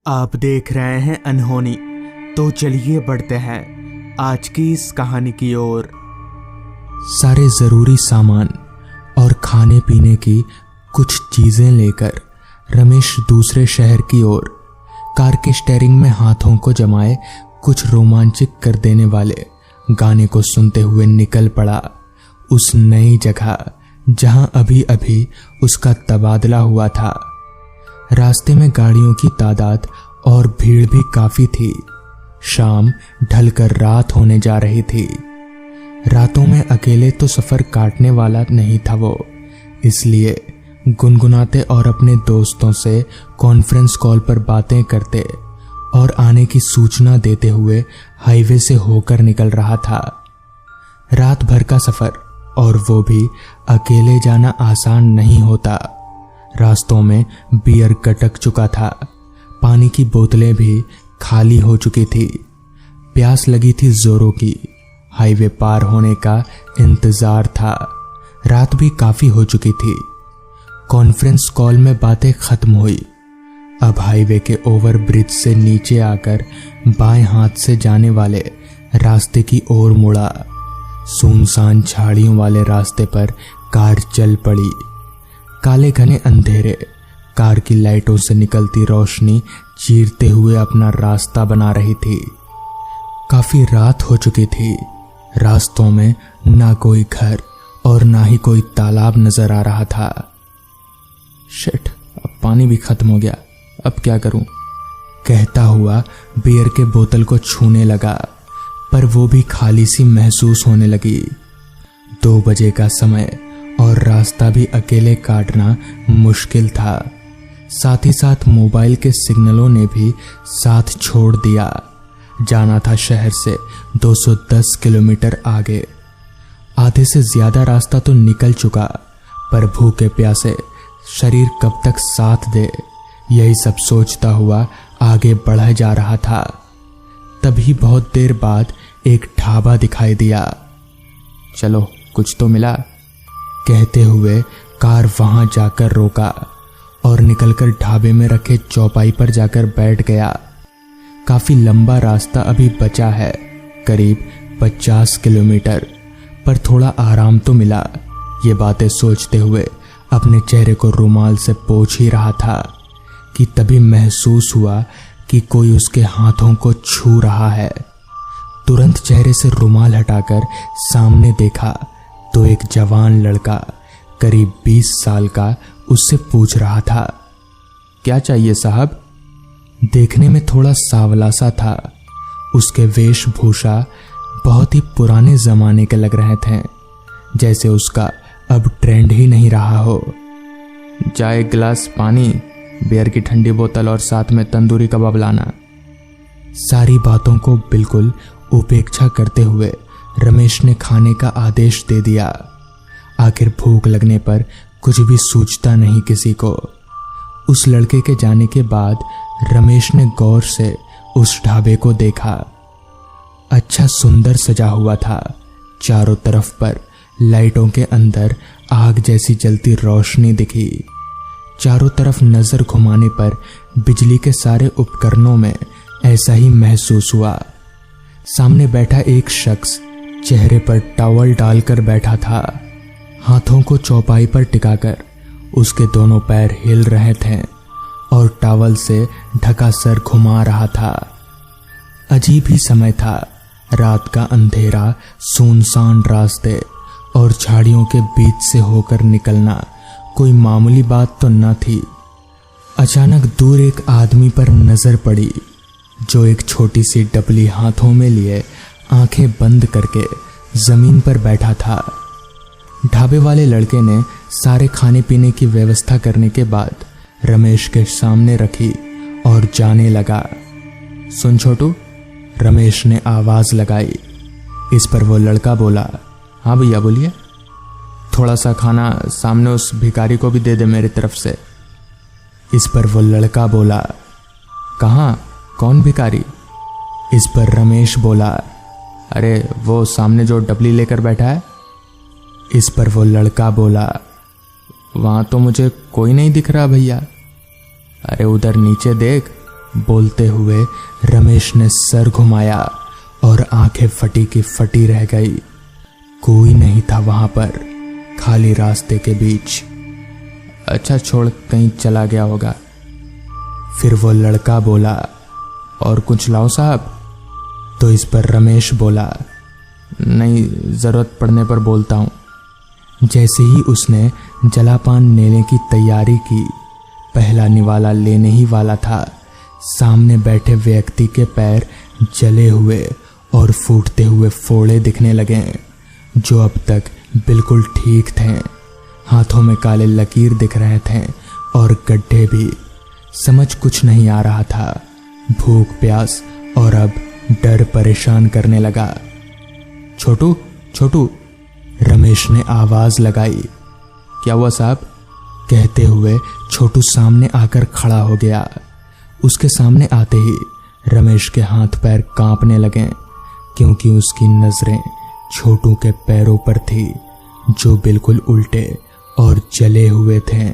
आप देख रहे हैं अनहोनी। तो चलिए बढ़ते हैं आज की इस कहानी की ओर। सारे ज़रूरी सामान और खाने पीने की कुछ चीज़ें लेकर रमेश दूसरे शहर की ओर कार के स्टीयरिंग में हाथों को जमाए कुछ रोमांचित कर देने वाले गाने को सुनते हुए निकल पड़ा उस नई जगह जहां अभी अभी उसका तबादला हुआ था। रास्ते में गाड़ियों की तादाद और भीड़ भी काफी थी। शाम ढलकर रात होने जा रही थी। रातों में अकेले तो सफर काटने वाला नहीं था वो, इसलिए गुनगुनाते और अपने दोस्तों से कॉन्फ्रेंस कॉल पर बातें करते और आने की सूचना देते हुए हाईवे से होकर निकल रहा था। रात भर का सफर और वो भी अकेले जाना आसान नहीं होता। रास्तों में बियर गटक चुका था, पानी की बोतलें भी खाली हो चुकी थी, प्यास लगी थी जोरों की। हाईवे पार होने का इंतजार था। रात भी काफी हो चुकी थी। कॉन्फ्रेंस कॉल में बातें खत्म हुई। अब हाईवे के ओवर ब्रिज से नीचे आकर बाएं हाथ से जाने वाले रास्ते की ओर मुड़ा। सुनसान झाड़ियों वाले रास्ते पर कार चल पड़ी। काले घने अंधेरे कार की लाइटों से निकलती रोशनी चीरते हुए अपना रास्ता बना रही थी। काफी रात हो चुकी थी। रास्तों में ना कोई घर और ना ही कोई तालाब नजर आ रहा था। शिट, अब पानी भी खत्म हो गया, अब क्या करूं? कहता हुआ बियर के बोतल को छूने लगा, पर वो भी खाली सी महसूस होने लगी। 2 बजे का समय और रास्ता भी अकेले काटना मुश्किल था। साथ ही साथ मोबाइल के सिग्नलों ने भी साथ छोड़ दिया। जाना था शहर से 210 किलोमीटर आगे। आधे से ज्यादा रास्ता तो निकल चुका, पर भूखे प्यासे शरीर कब तक साथ दे, यही सब सोचता हुआ आगे बढ़ा जा रहा था। तभी बहुत देर बाद एक ढाबा दिखाई दिया। चलो कुछ तो मिला, कहते हुए कार वहां जाकर रोका और निकलकर ढाबे में रखे चौपाई पर जाकर बैठ गया। काफी लंबा रास्ता अभी बचा है, करीब 50 किलोमीटर, पर थोड़ा आराम तो मिला। ये बातें सोचते हुए अपने चेहरे को रुमाल से पोंछ ही रहा था कि तभी महसूस हुआ कि कोई उसके हाथों को छू रहा है। तुरंत चेहरे से रुमाल हटाकर सामने देखा तो एक जवान लड़का करीब 20 साल का उससे पूछ रहा था, क्या चाहिए साहब? देखने में थोड़ा सांवला सा था। उसके वेशभूषा बहुत ही पुराने जमाने के लग रहे थे, जैसे उसका अब ट्रेंड ही नहीं रहा हो। चाय, एक गिलास पानी, बियर की ठंडी बोतल और साथ में तंदूरी कबाब लाना। सारी बातों को बिल्कुल उपेक्षा करते हुए रमेश ने खाने का आदेश दे दिया। आखिर भूख लगने पर कुछ भी सूझता नहीं किसी को। उस लड़के के जाने के बाद रमेश ने गौर से उस ढाबे को देखा। अच्छा सुंदर सजा हुआ था। चारों तरफ पर लाइटों के अंदर आग जैसी जलती रोशनी दिखी। चारों तरफ नजर घुमाने पर बिजली के सारे उपकरणों में ऐसा ही महसूस हुआ। सामने बैठा एक शख्स चेहरे पर टॉवल डालकर बैठा था। हाथों को चौपाई पर टिकाकर उसके दोनों पैर हिल रहे थे और टॉवल से ढका सर घुमा रहा था। अजीब ही समय था। रात का अंधेरा, सुनसान रास्ते और झाड़ियों के बीच से होकर निकलना कोई मामूली बात तो न थी। अचानक दूर एक आदमी पर नजर पड़ी जो एक छोटी सी डबली हाथों में लिए आंखें बंद करके जमीन पर बैठा था। ढाबे वाले लड़के ने सारे खाने पीने की व्यवस्था करने के बाद रमेश के सामने रखी और जाने लगा। सुन छोटू, रमेश ने आवाज लगाई। इस पर वो लड़का बोला, हाँ भैया बोलिए। थोड़ा सा खाना सामने उस भिखारी को भी दे दे मेरी तरफ से। इस पर वो लड़का बोला, कहाँ, कौन भिखारी? इस पर रमेश बोला, अरे वो सामने जो डबली लेकर बैठा है। इस पर वो लड़का बोला, वहां तो मुझे कोई नहीं दिख रहा भैया। अरे उधर नीचे देख, बोलते हुए रमेश ने सर घुमाया और आंखें फटी की फटी रह गई। कोई नहीं था वहां पर, खाली रास्ते के बीच। अच्छा छोड़, कहीं चला गया होगा। फिर वो लड़का बोला, और कुछ लाओ साहब? तो इस पर रमेश बोला, नहीं, जरूरत पड़ने पर बोलता हूं। जैसे ही उसने जलापान लेने की तैयारी की, पहला निवाला लेने ही वाला था, सामने बैठे व्यक्ति के पैर जले हुए और फूटते हुए फोड़े दिखने लगे, जो अब तक बिल्कुल ठीक थे। हाथों में काले लकीर दिख रहे थे और गड्ढे भी। समझ कुछ नहीं आ रहा था। भूख, प्यास और अब डर परेशान करने लगा। छोटू, छोटू, रमेश ने आवाज लगाई। क्या हुआ साहब? कहते हुए छोटू सामने आकर खड़ा हो गया। उसके सामने आते ही रमेश के हाथ पैर कांपने लगे, क्योंकि उसकी नजरें छोटू के पैरों पर थी, जो बिल्कुल उल्टे और जले हुए थे।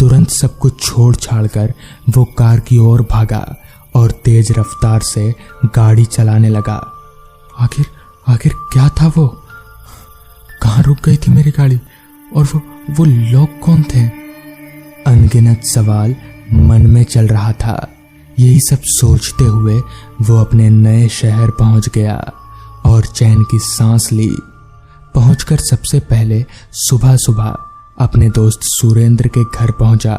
तुरंत सब कुछ छोड़ छाड़ कर वो कार की ओर भागा और तेज रफ्तार से गाड़ी चलाने लगा। आखिर क्या था वो? कहाँ रुक गई थी मेरी गाड़ी? और वो लोग कौन थे? अनगिनत सवाल मन में चल रहा था। यही सब सोचते हुए वो अपने नए शहर पहुंच गया और चैन की सांस ली। पहुंचकर सबसे पहले सुबह सुबह अपने दोस्त सुरेंद्र के घर पहुंचा।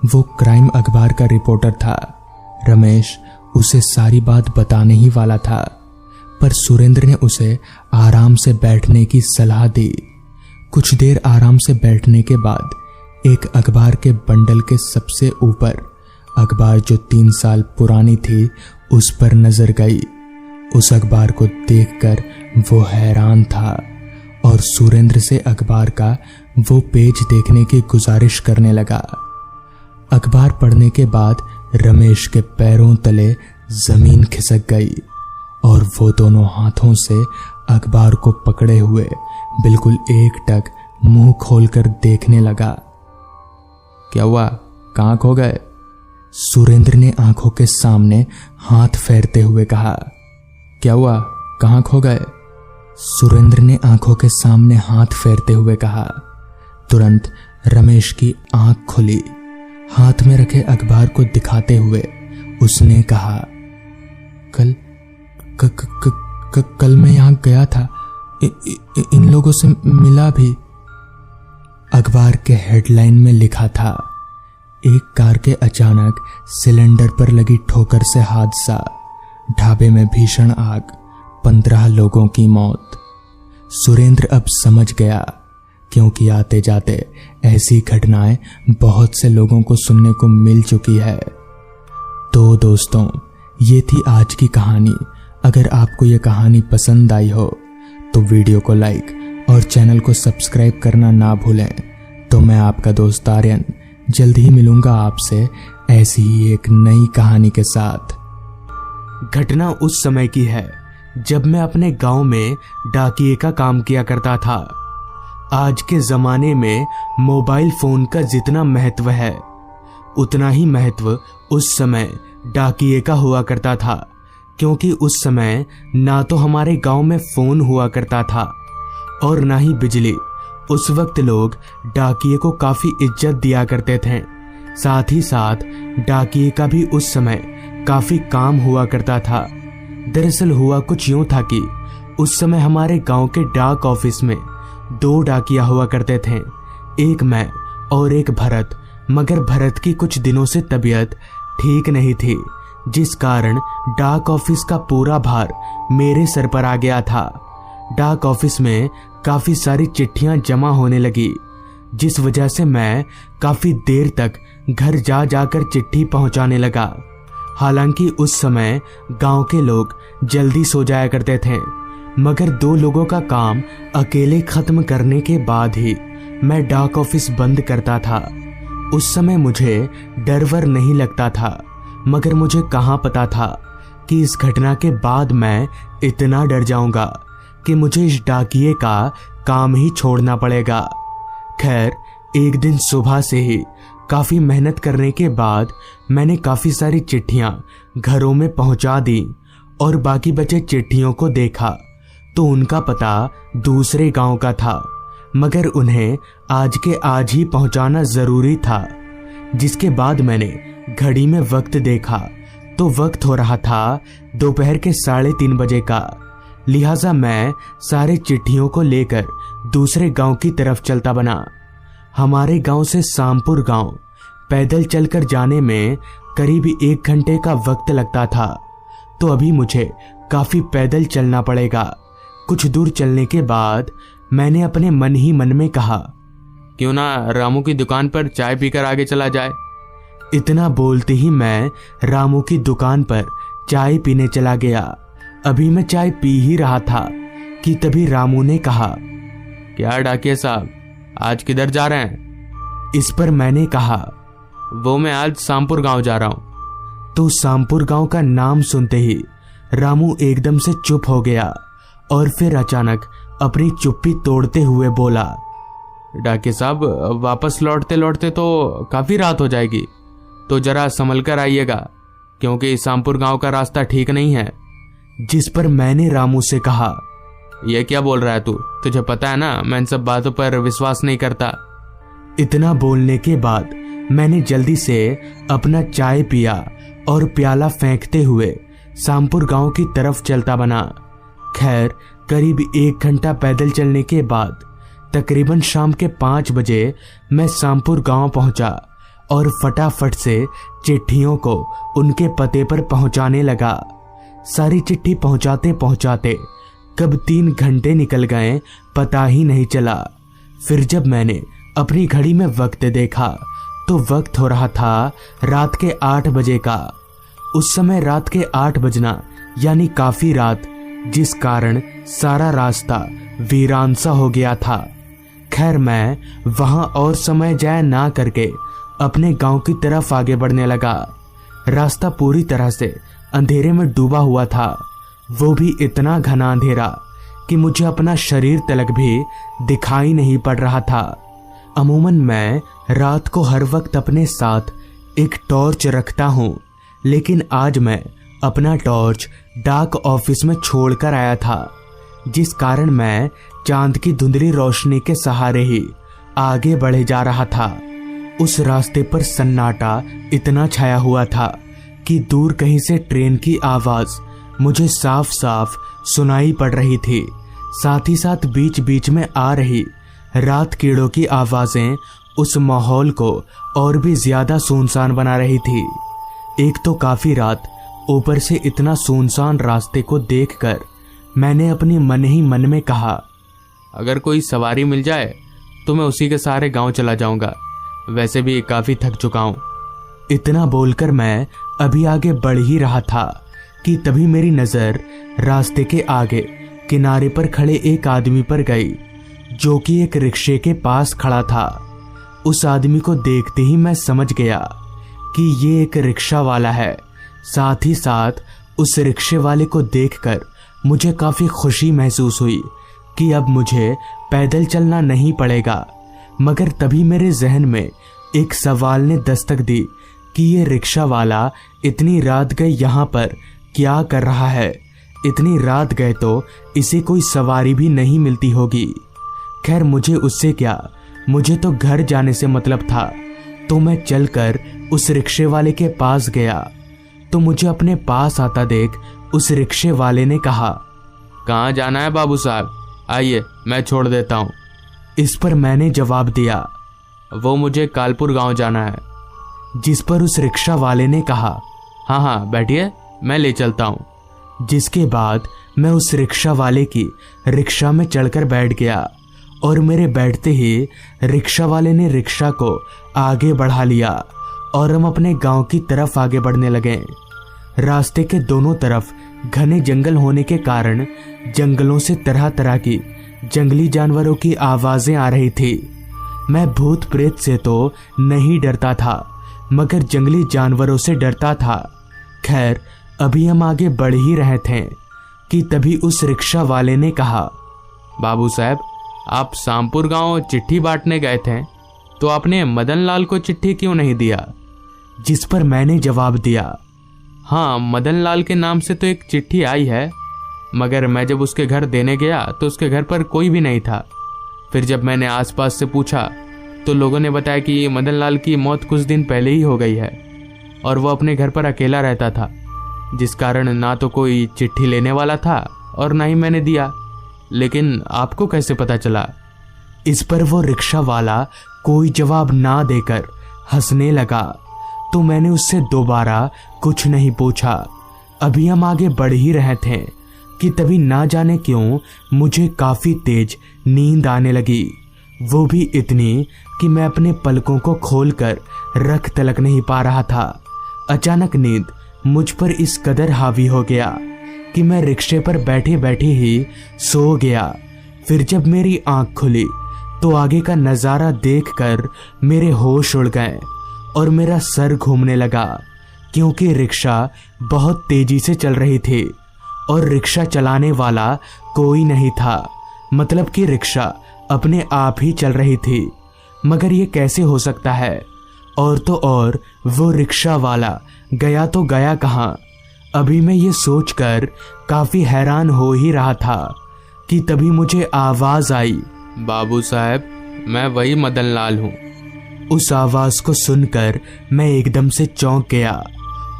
वो क्राइम अखबार का रिपोर्टर था। रमेश उसे सारी बात बताने ही वाला था, पर सुरेंद्र ने उसे आराम से बैठने की सलाह दी। कुछ देर आराम से बैठने के बाद एक अखबार के बंडल के सबसे ऊपर अखबार, जो 3 साल पुरानी थी, उस पर नजर गई। उस अखबार को देखकर वो हैरान था और सुरेंद्र से अखबार का वो पेज देखने की गुजारिश करने लगा। अखबार पढ़ने के बाद रमेश के पैरों तले जमीन खिसक गई और वो दोनों हाथों से अखबार को पकड़े हुए बिल्कुल एकटक मुंह खोलकर देखने लगा। क्या हुआ? कहाँ खो गए? सुरेंद्र ने आंखों के सामने हाथ फेरते हुए कहा। क्या हुआ? कहाँ खो गए? सुरेंद्र ने आंखों के सामने हाथ फेरते हुए कहा। तुरंत रमेश की आंख खुली। हाथ में रखे अखबार को दिखाते हुए उसने कहा, कल मैं यहां गया था, इन लोगों से मिला भी। अखबार के हेडलाइन में लिखा था, एक कार के अचानक सिलेंडर पर लगी ठोकर से हादसा, ढाबे में भीषण आग, 15 लोगों की मौत। सुरेंद्र अब समझ गया, क्योंकि आते जाते ऐसी घटनाएं बहुत से लोगों को सुनने को मिल चुकी है। तो दोस्तों, ये थी आज की कहानी। अगर आपको ये कहानी पसंद आई हो तो वीडियो को लाइक और चैनल को सब्सक्राइब करना ना भूलें। तो मैं आपका दोस्त आर्यन जल्द ही मिलूंगा आपसे ऐसी ही एक नई कहानी के साथ। घटना उस समय की है जब मैं अपने गांव में डाकिये का काम किया करता था। आज के जमाने में मोबाइल फोन का जितना महत्व है, उतना ही महत्व उस समय डाकिये का हुआ करता था, क्योंकि उस समय ना तो हमारे गांव में फोन हुआ करता था और ना ही बिजली। उस वक्त लोग डाकिये को काफी इज्जत दिया करते थे। साथ ही साथ डाकिये का भी उस समय काफी काम हुआ करता था। दरअसल हुआ कुछ यूं था कि उस समय हमारे गांव के डाक ऑफिस में 2 डाकिया हुआ करते थे, एक मैं और एक भरत। मगर भरत की कुछ दिनों से तबीयत ठीक नहीं थी, जिस कारण डाक ऑफिस का पूरा भार मेरे सर पर आ गया था। डाक ऑफिस में काफी सारी चिट्ठियां जमा होने लगी, जिस वजह से मैं काफी देर तक घर जा जाकर चिट्ठी पहुंचाने लगा। हालांकि उस समय गांव के लोग जल्दी सो जाया करते थे, मगर 2 लोगों का काम अकेले खत्म करने के बाद ही मैं डाक ऑफिस बंद करता था। उस समय मुझे डर वर नहीं लगता था, मगर मुझे कहाँ पता था कि इस घटना के बाद मैं इतना डर जाऊंगा कि मुझे इस डाकिये का काम ही छोड़ना पड़ेगा। खैर, एक दिन सुबह से ही काफी मेहनत करने के बाद मैंने काफी सारी चिट्ठियां घरों में पहुंचा दी और बाकी बचे चिट्ठियों को देखा तो उनका पता दूसरे गांव का था, मगर उन्हें आज के आज ही पहुंचाना जरूरी था। जिसके बाद मैंने घड़ी में वक्त देखा तो वक्त हो रहा था दोपहर के 3:30 बजे का। लिहाजा मैं सारे चिट्ठियों को लेकर दूसरे गांव की तरफ चलता बना। हमारे गांव से सामपुर गांव पैदल चलकर जाने में करीब 1 घंटे का वक्त लगता था, तो अभी मुझे काफी पैदल चलना पड़ेगा। कुछ दूर चलने के बाद मैंने अपने मन ही मन में कहा, क्यों ना रामू की दुकान पर चाय पीकर आगे चला जाए। इतना बोलते ही मैं रामू की दुकान पर चाय पीने चला गया। अभी मैं चाय पी ही रहा था कि तभी रामू ने कहा, क्या डाकिया साहब, आज किधर जा रहे हैं? इस पर मैंने कहा, वो मैं आज सामपुर गांव जा रहा हूं। तो सामपुर गांव का नाम सुनते ही रामू एकदम से चुप हो गया और फिर अचानक अपनी चुप्पी तोड़ते हुए बोला, डाकिया साहब, वापस लौटते लौटते तो काफी रात हो जाएगी, तो जरा संभल कर आइएगा, क्योंकि सामपुर गांव का रास्ता ठीक नहीं है। जिस पर मैंने रामू से कहा, यह क्या बोल रहा है तू? तुझे पता है ना मैं इन सब बातों पर विश्वास नहीं करता। इतना बोलने के बाद मैंने जल्दी से अपना चाय पिया और प्याला फेंकते हुए सामपुर गांव की तरफ चलता बना। खैर करीब 1 घंटा पैदल चलने के बाद तकरीबन शाम के 5 बजे मैं सामपुर गांव पहुंचा और फटाफट से चिट्ठियों को उनके पते पर पहुंचाने लगा। सारी चिट्ठी पहुंचाते पहुंचाते कब 3 घंटे निकल गए पता ही नहीं चला। फिर जब मैंने अपनी घड़ी में वक्त देखा तो वक्त हो रहा था रात के 8 बजे का। उस समय रात के 8 बजना यानी काफी रात, जिस कारण सारा रास्ता वीरान सा हो गया था। खैर मैं वहां और समय जाया ना करके अपने गांव की तरफ आगे बढ़ने लगा। रास्ता पूरी तरह से अंधेरे में डूबा हुआ था, वो भी इतना घना अंधेरा कि मुझे अपना शरीर तलक भी दिखाई नहीं पड़ रहा था। अमूमन मैं रात को हर वक्त अपने साथ एक टॉर्च रखता हूँ, लेकिन आज मैं अपना टॉर्च डाक ऑफिस में छोड़कर आया था, जिस कारण मैं चांद की धुंधली रोशनी के सहारे ही आगे बढ़े जा रहा था। उस रास्ते पर सन्नाटा इतना छाया हुआ था कि दूर कहीं से ट्रेन की आवाज मुझे साफ साफ सुनाई पड़ रही थी। साथ ही साथ बीच बीच में आ रही रात कीड़ों की आवाजें उस माहौल को और भी ज्यादा सुनसान बना रही थी। एक तो काफी रात, ऊपर से इतना सुनसान रास्ते को देखकर मैंने अपने मन ही मन में कहा, अगर कोई सवारी मिल जाए तो मैं उसी के सहारे गांव चला जाऊंगा, वैसे भी काफी थक चुका हूं। इतना बोलकर मैं अभी आगे बढ़ ही रहा था कि तभी मेरी नजर रास्ते के आगे किनारे पर खड़े एक आदमी पर गई, जो कि एक रिक्शे के पास खड़ा था। उस आदमी को देखते ही मैं समझ गया कि ये एक रिक्शा वाला है। साथ ही साथ उस रिक्शे वाले को देखकर मुझे काफी खुशी महसूस हुई कि अब मुझे पैदल चलना नहीं पड़ेगा। मगर तभी मेरे जहन में एक सवाल ने दस्तक दी कि ये रिक्शा वाला इतनी रात गए यहाँ पर क्या कर रहा है। इतनी रात गए तो इसे कोई सवारी भी नहीं मिलती होगी। खैर मुझे उससे क्या, मुझे तो घर जाने से मतलब था। तो मैं चलकर उस रिक्शे वाले के पास गया तो मुझे अपने पास आता देख उस रिक्शे वाले ने कहा, कहाँ जाना है बाबू साहब, आइए मैं छोड़ देता हूँ। इस पर मैंने जवाब दिया, वो मुझे कालपुर गांव जाना है। जिस पर उस रिक्शा वाले ने कहा, हाँ हाँ बैठिए मैं ले चलता हूँ। जिसके बाद मैं उस रिक्शा वाले की रिक्शा में चढ़कर बैठ गया और मेरे बैठते ही रिक्शा वाले ने रिक्शा को आगे बढ़ा लिया और हम अपने गांव की तरफ आगे बढ़ने लगे। रास्ते के दोनों तरफ घने जंगल होने के कारण जंगलों से तरह तरह की जंगली जानवरों की आवाजें आ रही थी। मैं भूत प्रेत से तो नहीं डरता था, मगर जंगली जानवरों से डरता था। खैर अभी हम आगे बढ़ ही रहे थे कि तभी उस रिक्शा वाले ने कहा, बाबू साहब आप सामपुर गांव चिट्ठी बांटने गए थे? तो आपने मदन लाल को चिट्ठी क्यों नहीं दिया? जिस पर मैंने जवाब दिया, हाँ, मदन लाल के नाम से तो एक चिट्ठी आई है, मगर मैं जब उसके घर देने गया तो उसके घर पर कोई भी नहीं था। फिर जब मैंने आसपास से पूछा तो लोगों ने बताया कि मदन लाल की मौत कुछ दिन पहले ही हो गई है और वो अपने घर पर अकेला रहता था, जिस कारण ना तो कोई चिट्ठी लेने वाला था और ना ही मैंने दिया। लेकिन आपको कैसे पता चला? इस पर वो रिक्शा वाला कोई जवाब ना देकर हंसने लगा। तो मैंने उससे दोबारा कुछ नहीं पूछा। अभी हम आगे बढ़ ही रहे थे कि तभी ना जाने क्यों मुझे काफी तेज नींद आने लगी, वो भी इतनी कि मैं अपने पलकों को खोलकर रख तलक नहीं पा रहा था। अचानक नींद मुझ पर इस कदर हावी हो गया कि मैं रिक्शे पर बैठे बैठे ही सो गया। फिर जब मेरी आंख खुली तो आगे का नजारा देखकर मेरे होश उड़ गए और मेरा सर घूमने लगा, क्योंकि रिक्शा बहुत तेजी से चल रही थी और रिक्शा चलाने वाला कोई नहीं था। मतलब कि रिक्शा अपने आप ही चल रही थी। मगर ये कैसे हो सकता है? और तो और वो रिक्शा वाला गया तो गया कहाँ? अभी मैं ये सोचकर काफी हैरान हो ही रहा था कि तभी मुझे आवाज आई, बाबू साहब, मैं वही मदन लाल हूँ। उस आवाज को सुनकर मैं एकदम से चौंक गया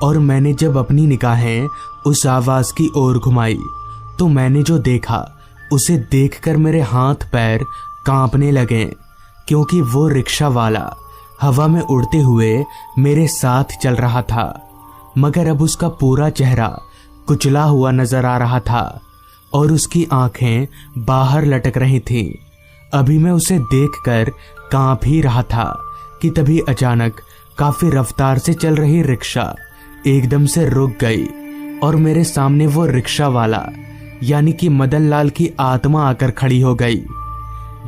और मैंने जब अपनी निगाहें उस आवाज की ओर घुमाई तो मैंने जो देखा उसे देखकर मेरे हाथ पैर कांपने लगे, क्योंकि वो रिक्शा वाला हवा में उड़ते हुए मेरे साथ चल रहा था, मगर अब उसका पूरा चेहरा कुचला हुआ नजर आ रहा था और उसकी आंखें बाहर लटक रही थीं। अभी मैं उसे देखकर कांप ही रहा था कि तभी अचानक काफी रफ्तार से चल रही रिक्शा एकदम से रुक गई और मेरे सामने वो रिक्शा वाला यानी कि मदन लाल की आत्मा आकर खड़ी हो गई।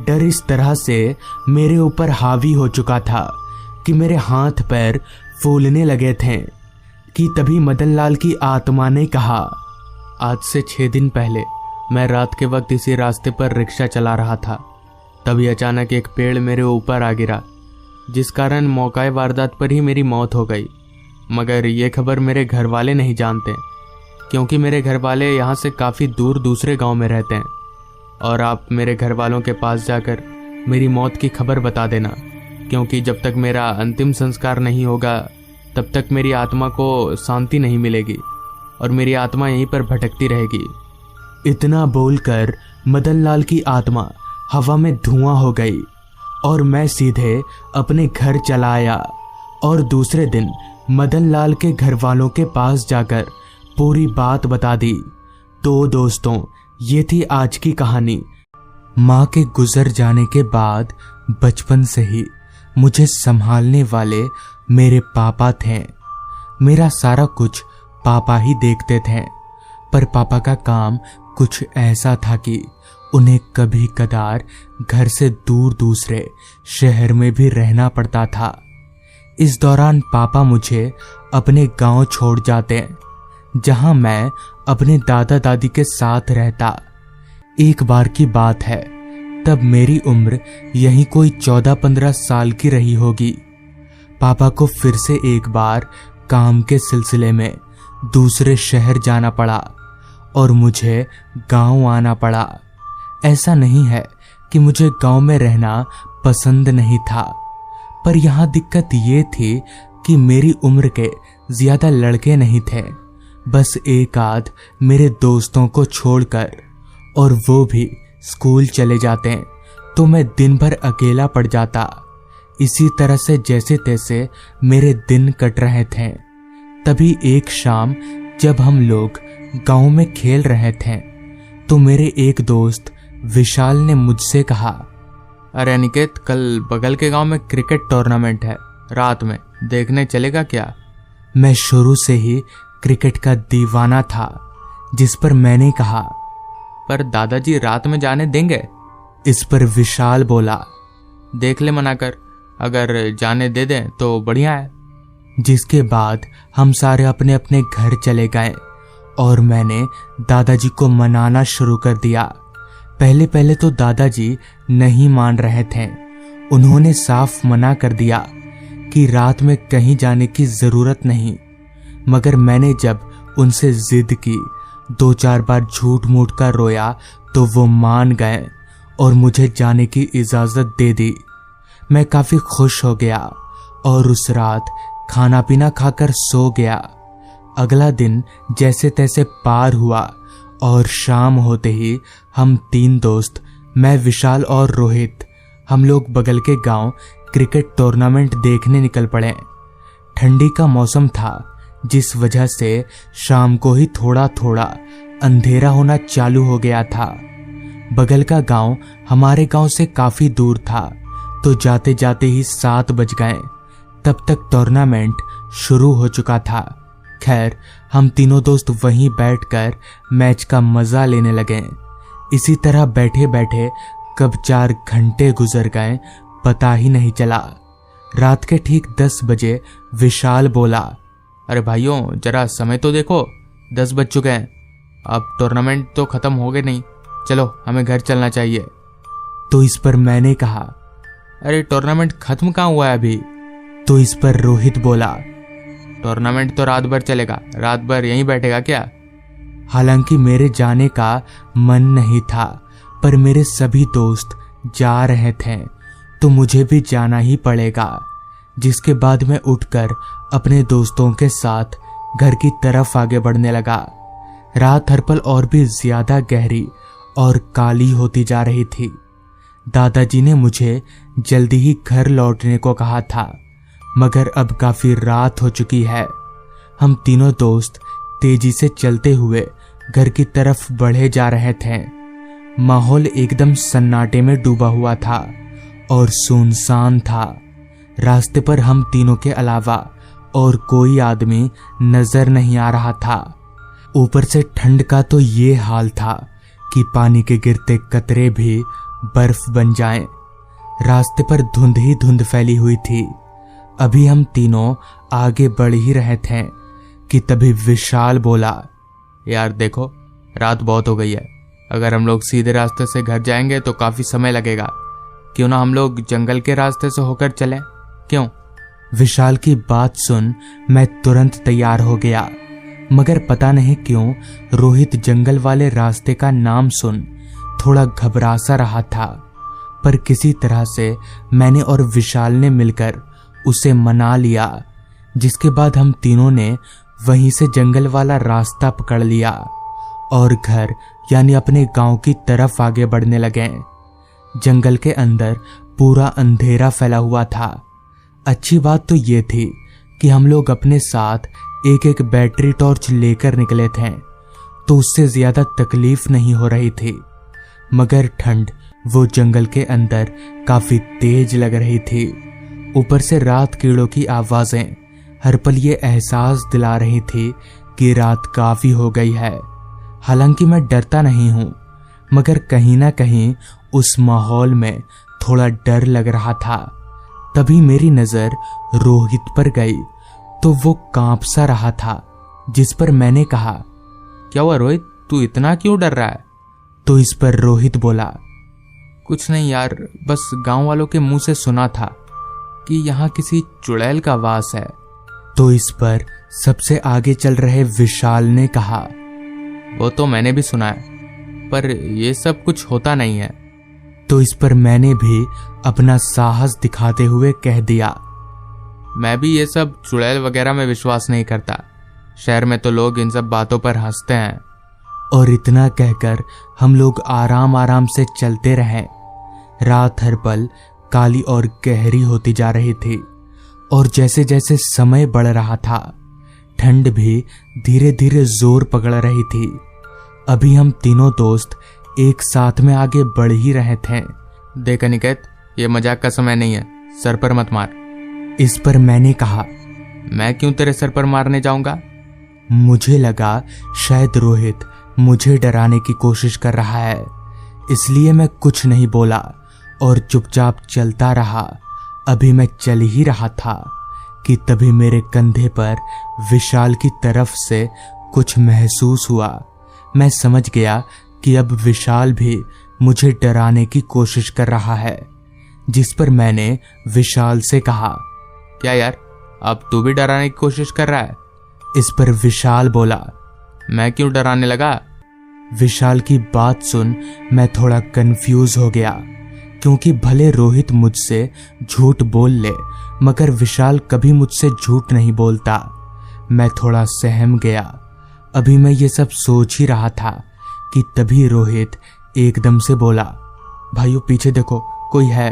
डर इस तरह से मेरे ऊपर हावी हो चुका था कि मेरे हाथ पैर फूलने लगे थे कि तभी मदन लाल की आत्मा ने कहा, आज से 6 दिन पहले मैं रात के वक्त इसी रास्ते पर रिक्शा चला रहा था। तभी अचानक एक पेड़ मेरे ऊपर आ गिरा, जिस कारण मौके वारदात पर ही मेरी मौत हो गई। मगर ये खबर मेरे घर वाले नहीं जानते, क्योंकि मेरे घर वाले यहाँ से काफ़ी दूर दूसरे गांव में रहते हैं। और आप मेरे घर वालों के पास जाकर मेरी मौत की खबर बता देना, क्योंकि जब तक मेरा अंतिम संस्कार नहीं होगा तब तक मेरी आत्मा को शांति नहीं मिलेगी और मेरी आत्मा यहीं पर भटकती रहेगी। इतना बोलकर मदन लाल की आत्मा हवा में धुआं हो गई और मैं सीधे अपने घर चला आया और दूसरे दिन मदन लाल के घर वालों के पास जाकर पूरी बात बता दी। तो दोस्तों, ये थी आज की कहानी। माँ के गुजर जाने के बाद बचपन से ही मुझे संभालने वाले मेरे पापा थे। मेरा सारा कुछ पापा ही देखते थे, पर पापा का काम कुछ ऐसा था कि उन्हें कभी कदार घर से दूर दूसरे शहर में भी रहना पड़ता था। इस दौरान पापा मुझे अपने गांव छोड़ जाते, जहां मैं अपने दादा दादी के साथ रहता। एक बार की बात है, तब मेरी उम्र यही कोई 14-15 साल की रही होगी। पापा को फिर से एक बार काम के सिलसिले में दूसरे शहर जाना पड़ा और मुझे गांव आना पड़ा। ऐसा नहीं है कि मुझे गांव में रहना पसंद नहीं था, पर यहाँ दिक्कत ये थी कि मेरी उम्र के ज्यादा लड़के नहीं थे, बस एक आध मेरे दोस्तों को छोड़कर, और वो भी स्कूल चले जाते, तो मैं दिन भर अकेला पड़ जाता। इसी तरह से जैसे तैसे मेरे दिन कट रहे थे। तभी एक शाम जब हम लोग गांव में खेल रहे थे, तो मेरे एक दोस्त विशाल ने मुझसे कहा, अरे अनिकेत, कल बगल के गांव में क्रिकेट टूर्नामेंट है, रात में देखने चलेगा क्या? मैं शुरू से ही क्रिकेट का दीवाना था, जिस पर मैंने कहा, पर दादाजी रात में जाने देंगे? इस पर विशाल बोला, देख ले मना कर, अगर जाने दे दें तो बढ़िया है। जिसके बाद हम सारे अपने अपने घर चले गए और मैंने दादाजी को मनाना शुरू कर दिया। पहले पहले तो दादाजी नहीं मान रहे थे। उन्होंने साफ मना कर दिया कि रात में कहीं जाने की जरूरत नहीं। मगर मैंने जब उनसे जिद की, 2-4 बार झूठ मूठ कर रोया तो वो मान गए और मुझे जाने की इजाजत दे दी। मैं काफी खुश हो गया और उस रात खाना पीना खाकर सो गया। अगला दिन जैसे तैसे पार हुआ और शाम होते ही हम 3 दोस्त, मैं, विशाल और रोहित, हम लोग बगल के गांव क्रिकेट टूर्नामेंट देखने निकल पड़े। ठंडी का मौसम था, जिस वजह से शाम को ही थोड़ा थोड़ा अंधेरा होना चालू हो गया था। बगल का गांव हमारे गांव से काफी दूर था, तो जाते जाते ही 7 बज गए। तब तक टूर्नामेंट शुरू हो चुका था। खैर, हम तीनों दोस्त वहीं बैठकर मैच का मजा लेने लगे। इसी तरह बैठे बैठे कब 4 घंटे गुजर गए पता ही नहीं चला। रात के ठीक 10 बजे विशाल बोला, अरे भाइयों, जरा समय तो देखो, 10 बज चुके हैं। अब टूर्नामेंट तो खत्म हो गए नहीं, चलो हमें घर चलना चाहिए। तो इस पर मैंने कहा, अरे टूर्नामेंट खत्म कहाँ हुआ है अभी? तो इस पर रोहित बोला, टूर्नामेंट तो रात भर चलेगा, रात भर यहीं बैठेगा क्या? हालांकि मेरे जाने का मन नहीं था, पर मेरे सभी दोस्त जा रहे थे तो मुझे भी जाना ही पड़ेगा। जिसके बाद मैं उठकर अपने दोस्तों के साथ घर की तरफ आगे बढ़ने लगा। रात हर पल और भी ज्यादा गहरी और काली होती जा रही थी। दादाजी ने मुझे जल्दी ही घर लौटने को कहा था, मगर अब काफी रात हो चुकी है। हम तीनों दोस्त तेजी से चलते हुए घर की तरफ बढ़े जा रहे थे। माहौल एकदम सन्नाटे में डूबा हुआ था और सुनसान था। रास्ते पर हम तीनों के अलावा और कोई आदमी नजर नहीं आ रहा था। ऊपर से ठंड का तो ये हाल था कि पानी के गिरते कतरे भी बर्फ बन जाएं। रास्ते पर धुंध ही धुंध फैली हुई थी। अभी हम तीनों आगे बढ़ ही रहे थे कि तभी विशाल बोला, यार देखो, रात बहुत हो गई है। अगर हम लोग सीधे रास्ते से घर जाएंगे तो काफी समय लगेगा। क्यों ना हम लोग जंगल के रास्ते से होकर चलें? क्यों? विशाल की बात सुन मैं तुरंत तैयार हो गया, मगर पता नहीं क्यों रोहित जंगल वाले रास्ते का नाम सुन थोड़ा घबरा सा रहा था। पर किसी तरह से मैंने और विशाल ने मिलकर उसे मना लिया, जिसके बाद हम तीनों ने वहीं से जंगल वाला रास्ता पकड़ लिया और घर यानी अपने गांव की तरफ आगे बढ़ने लगे। जंगल के अंदर पूरा अंधेरा फैला हुआ था। अच्छी बात तो ये थी कि हम लोग अपने साथ एक एक बैटरी टॉर्च लेकर निकले थे, तो उससे ज्यादा तकलीफ नहीं हो रही थी। मगर ठंड वो जंगल के अंदर काफी तेज लग रही थी। ऊपर से रात कीड़ों की आवाजें हर पल ये एहसास दिला रही थी कि रात काफी हो गई है। हालांकि मैं डरता नहीं हूं, मगर कहीं ना कहीं उस माहौल में थोड़ा डर लग रहा था। तभी मेरी नजर रोहित पर गई तो वो कांप सा रहा था, जिस पर मैंने कहा, क्या हुआ रोहित, तू इतना क्यों डर रहा है? तो इस पर रोहित बोला, कुछ नहीं यार, बस गांव वालों के मुंह से सुना था कि यहाँ किसी चुड़ैल का वास है। तो इस पर सबसे आगे चल रहे विशाल ने कहा, वो तो मैंने भी सुना है, पर ये सब कुछ होता नहीं है। तो इस पर मैंने भी अपना साहस दिखाते हुए कह दिया, मैं भी ये सब चुड़ैल वगैरह में विश्वास नहीं करता। शहर में तो लोग इन सब बातों पर हंसते हैं। और इतना कहकर हम लोग आराम आराम से चलते रहे। रात हर पल काली और गहरी होती जा रही थी और जैसे जैसे समय बढ़ रहा था, ठंड भी धीरे धीरे जोर पकड़ रही थी। अभी हम तीनों दोस्त एक साथ में आगे बढ़ ही रहे थे। देख अनिकेत, ये मजाक का समय नहीं है, सर पर मत मार। इस पर मैंने कहा, मैं क्यों तेरे सर पर मारने जाऊंगा? मुझे लगा शायद रोहित मुझे डराने की कोशिश कर रहा है, इसलिए मैं कुछ नहीं बोला और चुपचाप चलता रहा। अभी मैं चल ही रहा था कि तभी मेरे कंधे पर विशाल की तरफ से कुछ महसूस हुआ। मैं समझ गया कि अब विशाल भी मुझे डराने की कोशिश कर रहा है। जिस पर मैंने विशाल से कहा, क्या यार, अब तू भी डराने की कोशिश कर रहा है? इस पर विशाल बोला, मैं क्यों डराने लगा? विशाल की बात सुन मैं थोड़ा कंफ्यूज हो गया, क्योंकि भले रोहित मुझसे झूठ बोल ले मगर विशाल कभी मुझसे झूठ नहीं बोलता। मैं थोड़ा सहम गया। अभी मैं ये सब सोच ही रहा था कि तभी रोहित एकदम से बोला, भाइयों पीछे देखो, कोई है।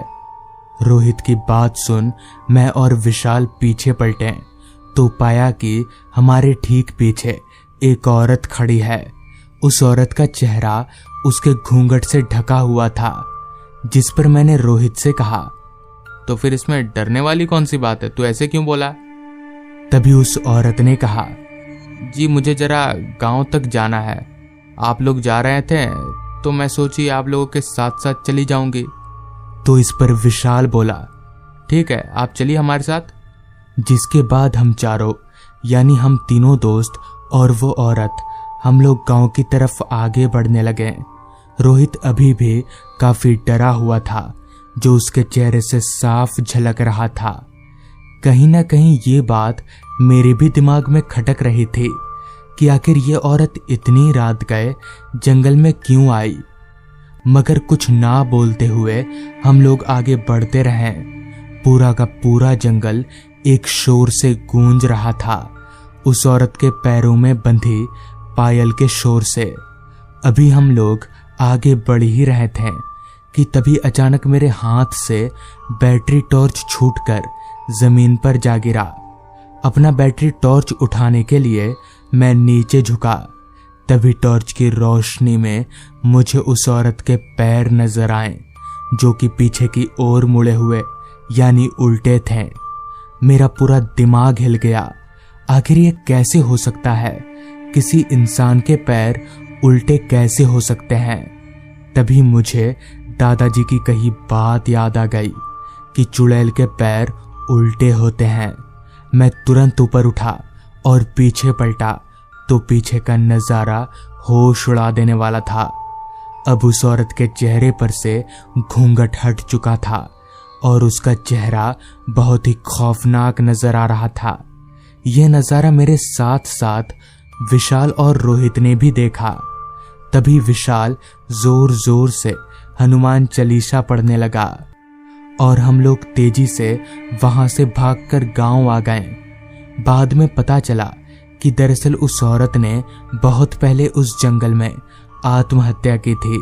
रोहित की बात सुन मैं और विशाल पीछे पलटे तो पाया कि हमारे ठीक पीछे एक औरत खड़ी है। उस औरत का चेहरा उसके घूंघट से ढका हुआ था, जिस पर मैंने रोहित से कहा, तो फिर इसमें डरने वाली कौन सी बात है, तू ऐसे क्यों बोला? तभी उस औरत ने कहा, जी मुझे जरा गांव तक जाना है, आप लोग जा रहे थे तो मैं सोची आप लोगों के साथ साथ चली जाऊंगी। तो इस पर विशाल बोला, ठीक है आप चलिए हमारे साथ। जिसके बाद हम चारों यानी हम तीनों दोस्त और वो औरत, हम लोग गांव की तरफ आगे बढ़ने लगे। रोहित अभी भी काफी डरा हुआ था, जो उसके चेहरे से साफ झलक रहा था। कहीं ना कहीं ये बात मेरे भी दिमाग में खटक रही थी कि आखिर ये औरत इतनी रात गए जंगल में क्यों आई। मगर कुछ ना बोलते हुए हम लोग आगे बढ़ते रहे। पूरा का पूरा जंगल एक शोर से गूंज रहा था, उस औरत के पैरों में बंधी पायल के शोर से। अभी हम लोग आगे बढ़ ही रहे थे कि तभी अचानक मेरे हाथ से बैटरी टॉर्च छूटकर जमीन पर जा गिरा। अपना बैटरी टॉर्च उठाने के लिए मैं नीचे झुका, तभी टॉर्च की रोशनी में मुझे उस औरत के पैर नजर आए, जो कि पीछे की ओर मुड़े हुए यानी उल्टे थे। मेरा पूरा दिमाग हिल गया। आखिर ये कैसे हो सकता है? किसी इंसान के पैर उल्टे कैसे हो सकते हैं? तभी मुझे दादाजी की कही बात याद आ गई कि चुड़ैल के पैर उल्टे होते हैं। मैं तुरंत ऊपर उठा और पीछे पलटा तो पीछे का नजारा होश उड़ा देने वाला था। अब उस औरत के चेहरे पर से घूंघट हट चुका था और उसका चेहरा बहुत ही खौफनाक नजर आ रहा था। यह नजारा मेरे साथ साथ विशाल और रोहित ने भी देखा। तभी विशाल जोर जोर से हनुमान चालीसा पढ़ने लगा और हम लोग तेजी से वहां से भागकर गांव आ गए। बाद में पता चला कि दरअसल उस औरत ने बहुत पहले उस जंगल में आत्महत्या की थी।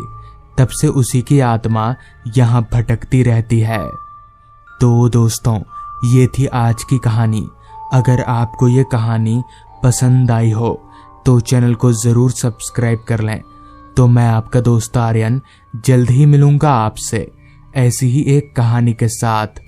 तब से उसी की आत्मा यहाँ भटकती रहती है। तो दोस्तों, ये थी आज की कहानी। अगर आपको ये कहानी पसंद आई हो तो चैनल को ज़रूर सब्सक्राइब कर लें। तो मैं आपका दोस्त आर्यन जल्द ही मिलूंगा आपसे ऐसी ही एक कहानी के साथ।